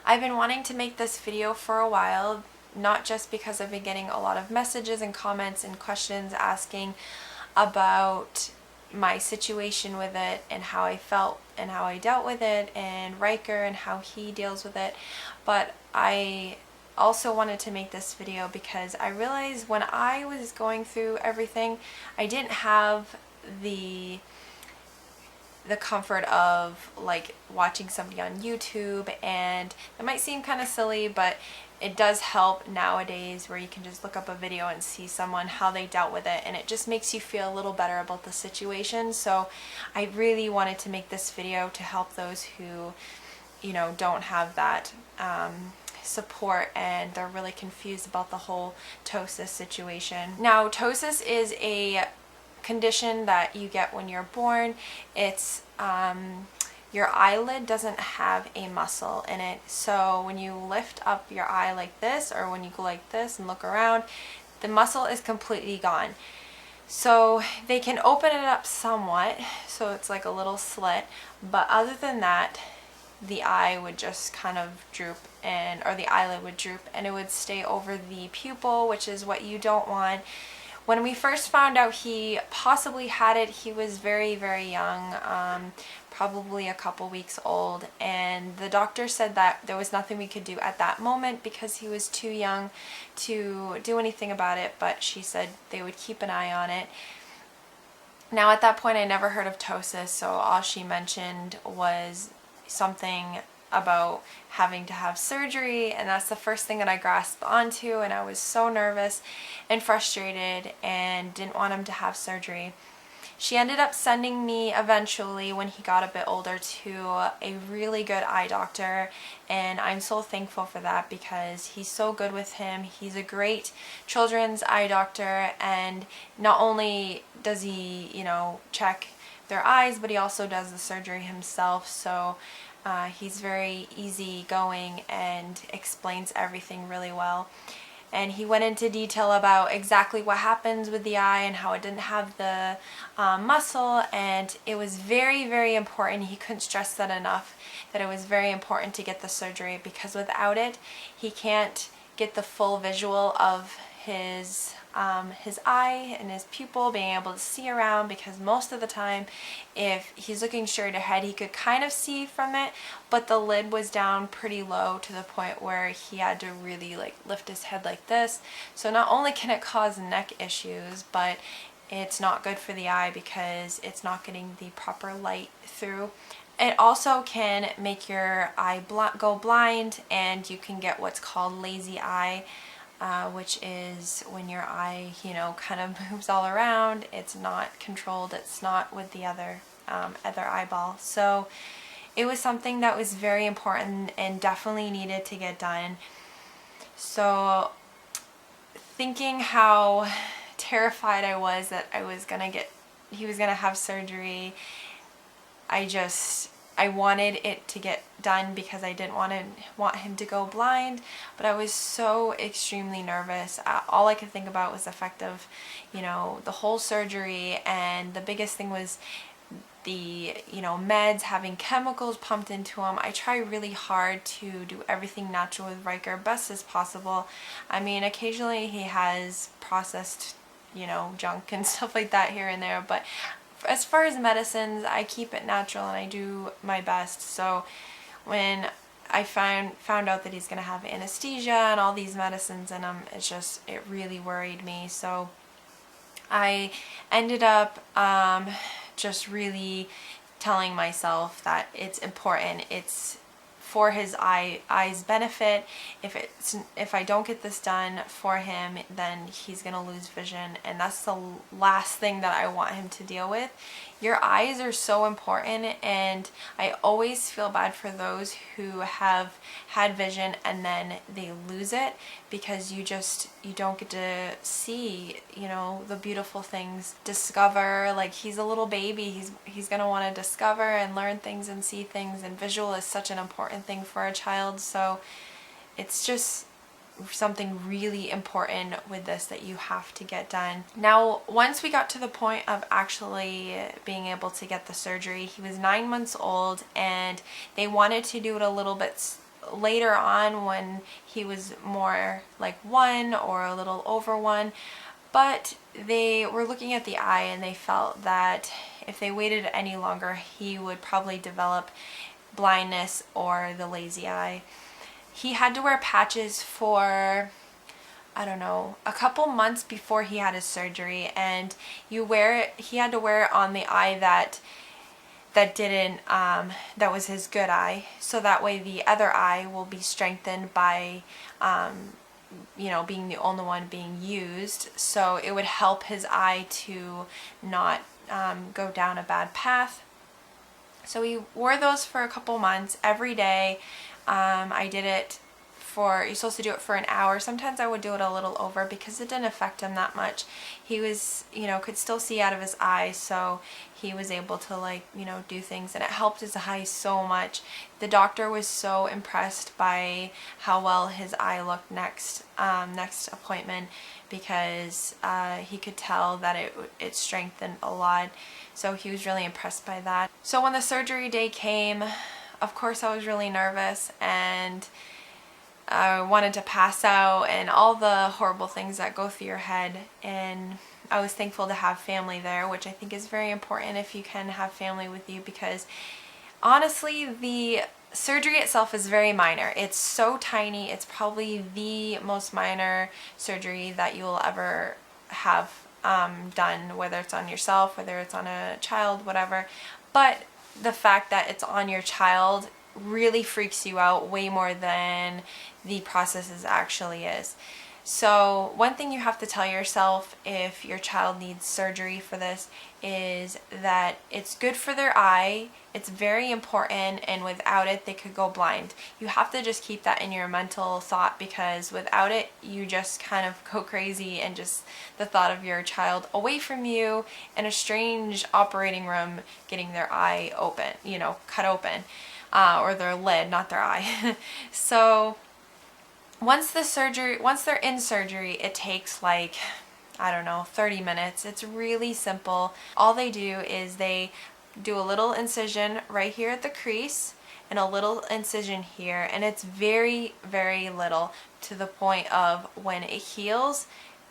I've been wanting to make this video for a while, not just because I've been getting a lot of messages and comments and questions asking about my situation with it and how I felt and how I dealt with it, and Riker and how he deals with it, but I also wanted to make this video because I realized when I was going through everything, I didn't have the comfort of like watching somebody on YouTube, and it might seem kind of silly, but it does help nowadays where you can just look up a video and see someone how they dealt with it, and it just makes you feel a little better about the situation. So I really wanted to make this video to help those who, you know, don't have that support and they're really confused about the whole ptosis situation. Now, ptosis is a condition that you get when you're born. It's your eyelid doesn't have a muscle in it, so when you lift up your eye like this, or when you go like this and look around, the muscle is completely gone. So they can open it up somewhat, so it's like a little slit, but other than that, the eye would just kind of droop, and or the eyelid would droop, and it would stay over the pupil, which is what you don't want. When we first found out he possibly had it, he was very, very young, probably a couple weeks old, and the doctor said that there was nothing we could do at that moment because he was too young to do anything about it, but she said they would keep an eye on it. Now, at that point, I never heard of ptosis, so all she mentioned was something about having to have surgery, and that's the first thing that I grasped onto, and I was so nervous and frustrated and didn't want him to have surgery. She ended up sending me eventually, when he got a bit older, to a really good eye doctor, and I'm so thankful for that because he's so good with him. He's a great children's eye doctor, and not only does he, you know, check their eyes, but he also does the surgery himself. So he's very easygoing and explains everything really well. And he went into detail about exactly what happens with the eye and how it didn't have the muscle, and it was very, very important. He couldn't stress that enough, that it was very important to get the surgery, because without it, he can't get the full visual of his eye and his pupil, being able to see around, because most of the time if he's looking straight ahead he could kind of see from it, but the lid was down pretty low to the point where he had to really like lift his head like this. So not only can it cause neck issues, but it's not good for the eye because it's not getting the proper light through. It also can make your eye go blind, and you can get what's called lazy eye, which is when your eye, you know, kind of moves all around. It's not controlled. It's not with the other eyeball. So it was something that was very important and definitely needed to get done. So thinking how terrified I was that he was gonna have surgery, I wanted it to get done because I didn't want him to go blind, but I was so extremely nervous. All I could think about was the effect of, you know, the whole surgery, and the biggest thing was the, you know, meds, having chemicals pumped into him. I try really hard to do everything natural with Riker, best as possible. I mean, occasionally he has processed, you know, junk and stuff like that here and there, but as far as medicines, I keep it natural and I do my best. So when I found out that he's going to have anesthesia and all these medicines in him, it really worried me. So I ended up just really telling myself that it's important. It's for his eye's benefit. If I don't get this done for him, then he's gonna lose vision, and that's the last thing that I want him to deal with. Your eyes are so important, and I always feel bad for those who have had vision and then they lose it, because you don't get to see, you know, the beautiful things, discover. Like, he's a little baby, he's gonna want to discover and learn things and see things, and visual is such an important thing for a child. So it's just something really important with this that you have to get done. Now, once we got to the point of actually being able to get the surgery, he was 9 months old, and they wanted to do it a little bit later on when he was more like 1 or a little over 1. But they were looking at the eye and they felt that if they waited any longer, he would probably develop blindness or the lazy eye. He had to wear patches for, I don't know, a couple months before he had his surgery, and he had to wear it on the eye that was his good eye, so that way the other eye will be strengthened by being the only one being used, so it would help his eye to not go down a bad path. So we wore those for a couple months every day. I did it you're supposed to do it for an hour. Sometimes I would do it a little over because it didn't affect him that much. He was, could still see out of his eye, so he was able to do things, and it helped his eye so much. The doctor was so impressed by how well his eye looked next appointment, because he could tell that it strengthened a lot. So he was really impressed by that. So when the surgery day came, of course I was really nervous, and I wanted to pass out and all the horrible things that go through your head. And I was thankful to have family there, which I think is very important if you can have family with you, because honestly the surgery itself is very minor. It's so tiny. It's probably the most minor surgery that you will ever have done, whether it's on yourself, whether it's on a child, whatever. But the fact that it's on your child really freaks you out way more than the process actually is. So one thing you have to tell yourself if your child needs surgery for this is that it's good for their eye, it's very important, and without it they could go blind. You have to just keep that in your mental thought, because without it you just kind of go crazy, and just the thought of your child away from you in a strange operating room getting their eye open, cut open, or their lid, not their eye. So once they're in surgery, it takes 30 minutes. It's really simple. All they do is they do a little incision right here at the crease and a little incision here, and it's very, very little, to the point of when it heals,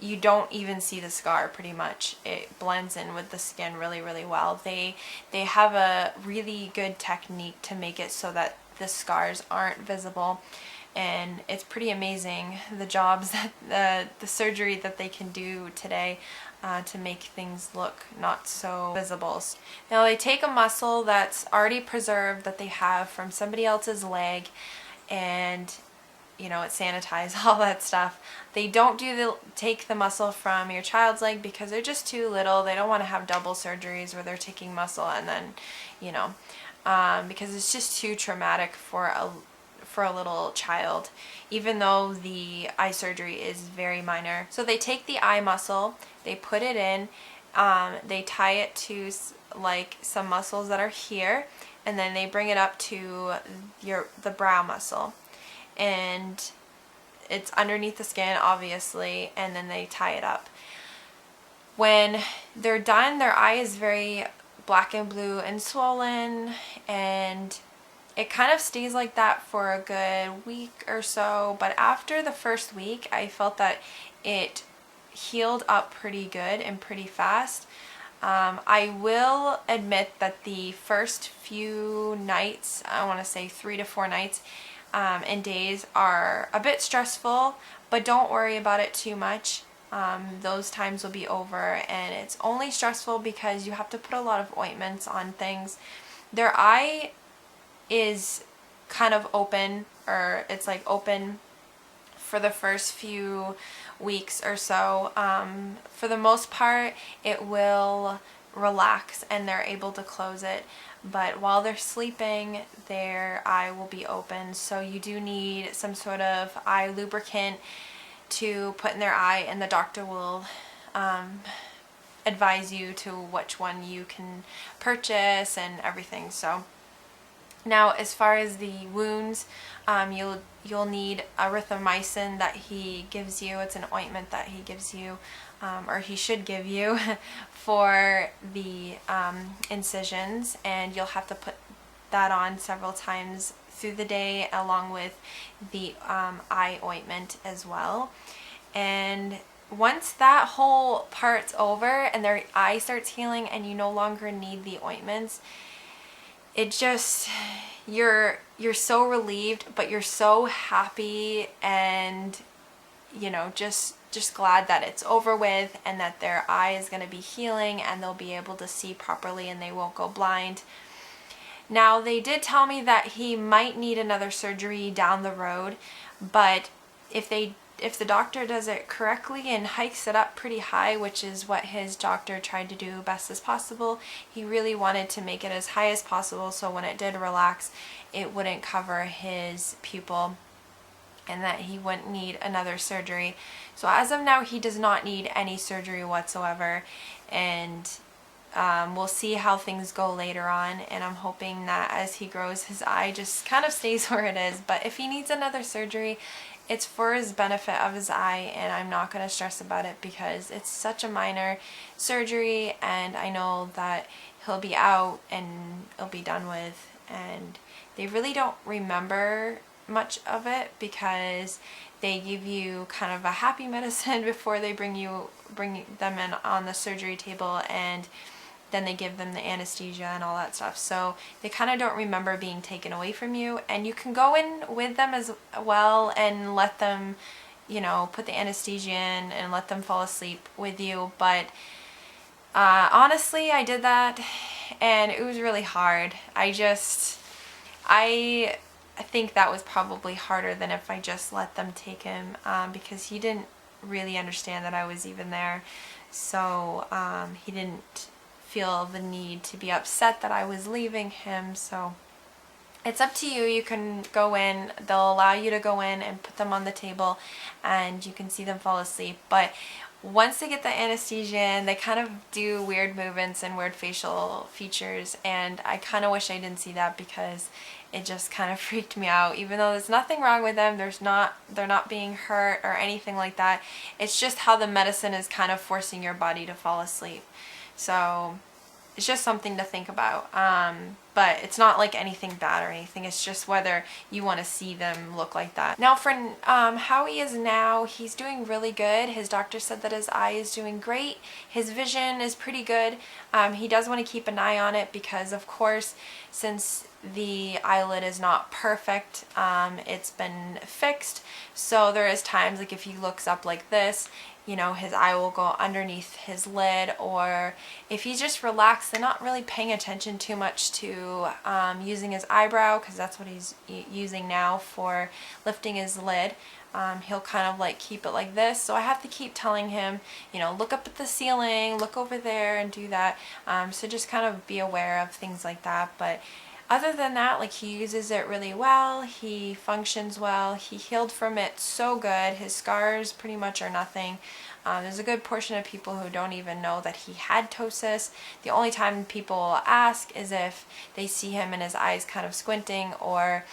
you don't even see the scar pretty much. It blends in with the skin really, really well. They have a really good technique to make it so that the scars aren't visible. And it's pretty amazing the jobs that the surgery that they can do today to make things look not so visible. Now they take a muscle that's already preserved that they have from somebody else's leg, and it's sanitized, all that stuff. They don't take the muscle from your child's leg because they're just too little. They don't want to have double surgeries where they're taking muscle and then, because it's just too traumatic for a little child, even though the eye surgery is very minor. So they take the eye muscle, they put it in, they tie it to some muscles that are here, and then they bring it up to the brow muscle, and it's underneath the skin obviously, and then they tie it up. When they're done, their eye is very black and blue and swollen, and it kind of stays like that for a good week or so. But after the first week, I felt that it healed up pretty good and pretty fast. I will admit that the first few nights, I want to say 3 to 4 nights and days, are a bit stressful, but don't worry about it too much. Those times will be over, and it's only stressful because you have to put a lot of ointments on things. Their eye is kind of open, or it's open for the first few weeks or so. For the most part it will relax and they're able to close it, but while they're sleeping their eye will be open, so you do need some sort of eye lubricant to put in their eye, and the doctor will advise you to which one you can purchase and everything. So now, as far as the wounds, you'll need erythromycin that he gives you. It's an ointment that he gives you, or he should give you, for the incisions, and you'll have to put that on several times through the day, along with the eye ointment as well. And once that whole part's over and their eye starts healing and you no longer need the ointments, it just, you're so relieved, but you're so happy and, you know, just glad that it's over with and that their eye is going to be healing and they'll be able to see properly and they won't go blind. Now, they did tell me that he might need another surgery down the road, but if the doctor does it correctly and hikes it up pretty high, which is what his doctor tried to do best as possible, he really wanted to make it as high as possible so when it did relax, it wouldn't cover his pupil and that he wouldn't need another surgery. So as of now, he does not need any surgery whatsoever, and we'll see how things go later on, and I'm hoping that as he grows, his eye just kind of stays where it is. But if he needs another surgery, it's for his benefit of his eye, and I'm not going to stress about it because it's such a minor surgery, and I know that he'll be out and it'll be done with, and they really don't remember much of it because they give you kind of a happy medicine before they bring them in on the surgery table, and then they give them the anesthesia and all that stuff. So they kind of don't remember being taken away from you, and you can go in with them as well and let them, you know, put the anesthesia in and let them fall asleep with you. But honestly, I did that and it was really hard. I think that was probably harder than if I just let them take him, because he didn't really understand that I was even there. So he didn't feel the need to be upset that I was leaving him. So it's up to you. You can go in, they'll allow you to go in and put them on the table and you can see them fall asleep. But once they get the anesthesia in, they kind of do weird movements and weird facial features, and I kind of wish I didn't see that because it just kind of freaked me out. Even though there's nothing wrong with them, they're not being hurt or anything like that. It's just how the medicine is kind of forcing your body to fall asleep. So it's just something to think about. But it's not like anything bad or anything. It's just whether you want to see them look like that. Now for how he is now, he's doing really good. His doctor said that his eye is doing great. His vision is pretty good. He does want to keep an eye on it because, of course, since the eyelid is not perfect, it's been fixed. So there is times, like if he looks up like this, you know, his eye will go underneath his lid, or if he's just relaxed and not really paying attention too much to using his eyebrow, because that's what he's using now for lifting his lid, he'll kind of like keep it like this. So I have to keep telling him, you know, look up at the ceiling, look over there and do that. So just kind of be aware of things like that. But other than that, like, he uses it really well, he functions well, he healed from it so good, his scars pretty much are nothing. There's a good portion of people who don't even know that he had ptosis. The only time people ask is if they see him and his eyes kind of squinting, or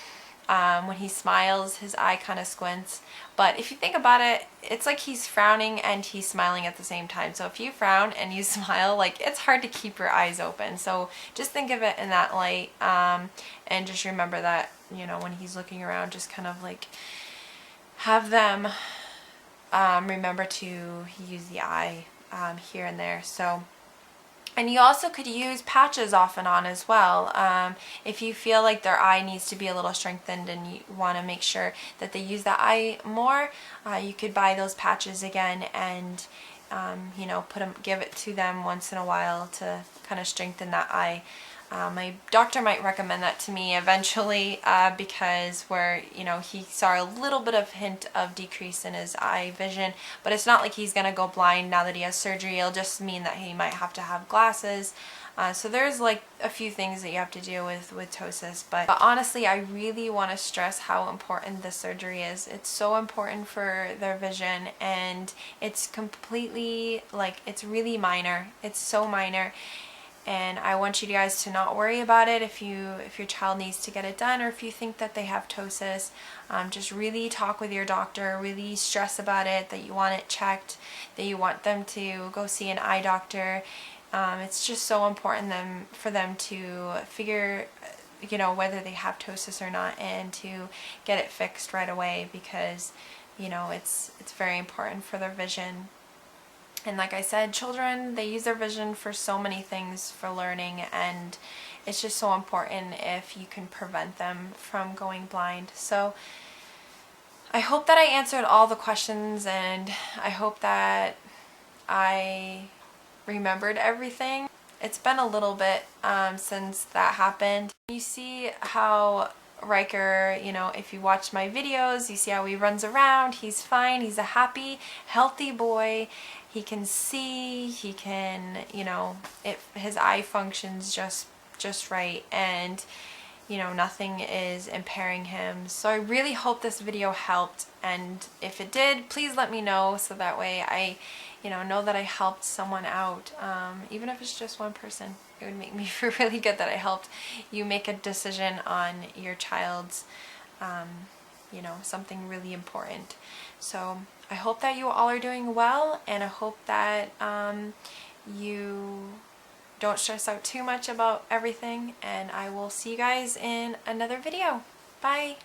when he smiles, his eye kind of squints. But if you think about it, it's like he's frowning and he's smiling at the same time. So if you frown and you smile, like, it's hard to keep your eyes open. So just think of it in that light, and just remember that, you know, when he's looking around, just kind of like have them remember to use the eye here and there. So, and you also could use patches off and on as well. If you feel like their eye needs to be a little strengthened and you want to make sure that they use the eye more, you could buy those patches again and you know, give it to them once in a while to kind of strengthen that eye. My doctor might recommend that to me eventually, because where, you know, he saw a little bit of hint of decrease in his eye vision, but it's not like he's gonna go blind now that he has surgery. It'll just mean that he might have to have glasses. So there's like a few things that you have to deal with Ptosis, but honestly, I really want to stress how important this surgery is. It's so important for their vision, and it's completely, like, it's really minor. It's so minor. And I want you guys to not worry about it if your child needs to get it done, or if you think that they have ptosis. Just really talk with your doctor, really stress about it, that you want it checked, that you want them to go see an eye doctor. It's just so important for them to figure you know, whether they have ptosis or not, and to get it fixed right away, because, you know, it's very important for their vision. And like I said, children, they use their vision for so many things for learning, and it's just so important if you can prevent them from going blind. So I hope that I answered all the questions, and I hope that I remembered everything. It's been a little bit since that happened. You see how Riker, you know, if you watch my videos, you see how he runs around. He's fine. He's a happy, healthy boy. He can see, he can, you know, his eye functions just right, and you know, nothing is impairing him. So I really hope this video helped, and if it did, please let me know, so that way I, you know that I helped someone out. Even if it's just one person, it would make me feel really good that I helped you make a decision on your child's, you know, something really important. So I hope that you all are doing well, and I hope that you don't stress out too much about everything, and I will see you guys in another video. Bye!